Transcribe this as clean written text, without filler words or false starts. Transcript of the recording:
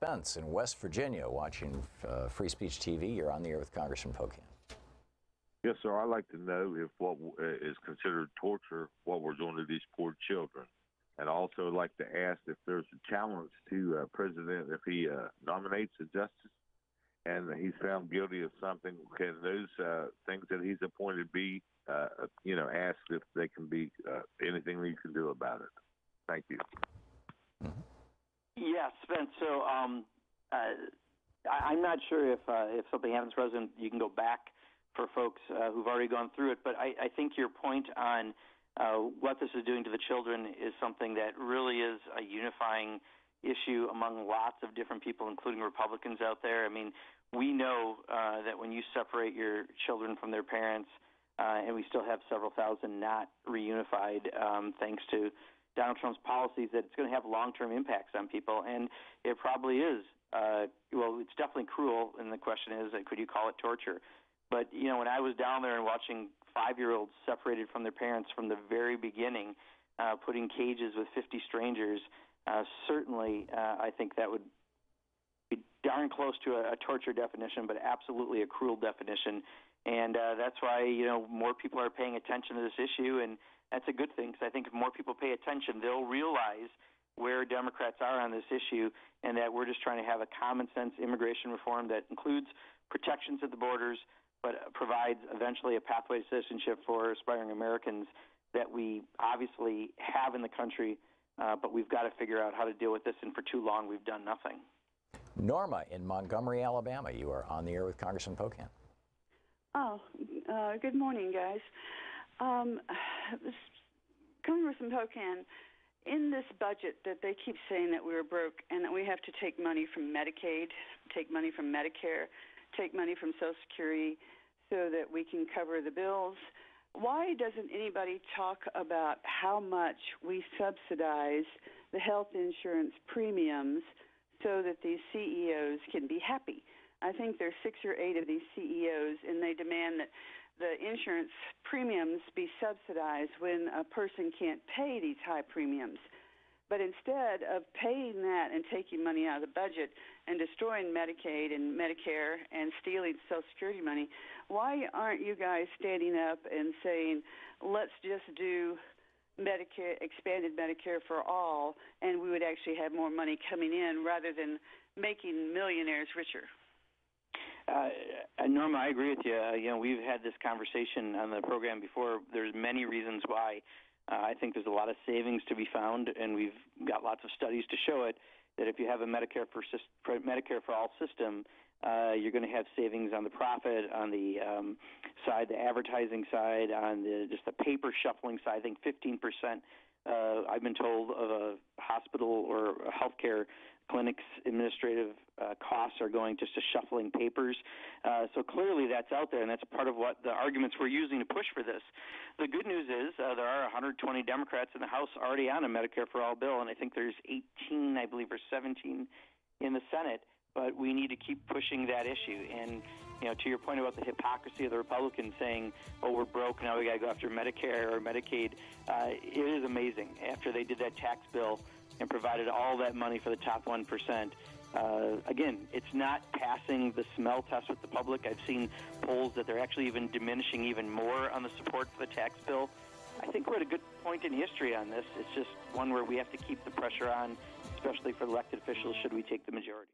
Spence in West Virginia, watching Free Speech TV. You're on the air with Congressman Pocan. Yes, sir. I'd like to know if what is considered torture, what we're doing to these poor children. And also like to ask if there's a challenge to President if he nominates a justice and he's found guilty of something. Can those things that he's appointed be, asked if they can be anything that you can do about it? Thank you. Mm-hmm. Yeah, Spence. So I'm not sure if something happens, President, you can go back for folks who've already gone through it. But I think your point on what this is doing to the children is something that really is a unifying issue among lots of different people, including Republicans out there. I mean, we know that when you separate your children from their parents, and we still have several thousand not reunified thanks to Donald Trump's policies, that it's going to have long-term impacts on people. And it probably is. It's definitely cruel, and the question is, could you call it torture? But, when I was down there and watching 5-year-olds separated from their parents from the very beginning, putting cages with 50 strangers, certainly I think that would be darn close to a torture definition, but absolutely a cruel definition. And that's why, more people are paying attention to this issue, and that's a good thing, because I think if more people pay attention, they'll realize where Democrats are on this issue, and that we're just trying to have a common-sense immigration reform that includes protections at the borders, but provides eventually a pathway to citizenship for aspiring Americans that we obviously have in the country, but we've got to figure out how to deal with this, and for too long we've done nothing. Norma in Montgomery, Alabama. You are on the air with Congressman Pocan. Good morning, guys. Congressman Pocan, in this budget that they keep saying that we're broke and that we have to take money from Medicaid, take money from Medicare, take money from Social Security so that we can cover the bills, why doesn't anybody talk about how much we subsidize the health insurance premiums so that these CEOs can be happy? I think there's 6 or 8 of these CEOs, and they demand that the insurance premiums be subsidized when a person can't pay these high premiums. But instead of paying that and taking money out of the budget and destroying Medicaid and Medicare and stealing Social Security money, why aren't you guys standing up and saying, let's just do Medicare, expanded Medicare for all, and we would actually have more money coming in rather than making millionaires richer? Norma, I agree with you. We've had this conversation on the program before. There's many reasons why I think there's a lot of savings to be found, and we've got lots of studies to show it, that if you have a Medicare for all system, you're going to have savings on the profit, on the side, the advertising side, on just the paper shuffling side. I think 15%, I've been told, of a hospital or a healthcare clinic's administrative costs are going just to shuffling papers. So clearly that's out there, and that's part of what the arguments we're using to push for this. The good news is there are 120 Democrats in the House already on a Medicare for All bill, and I think there's 18, I believe, or 17 in the Senate. But we need to keep pushing that issue. And, to your point about the hypocrisy of the Republicans saying, oh, we're broke, now we got to go after Medicare or Medicaid, it is amazing. After they did that tax bill and provided all that money for the top 1%, again, it's not passing the smell test with the public. I've seen polls that they're actually even diminishing even more on the support for the tax bill. I think we're at a good point in history on this. It's just one where we have to keep the pressure on, especially for elected officials, should we take the majority.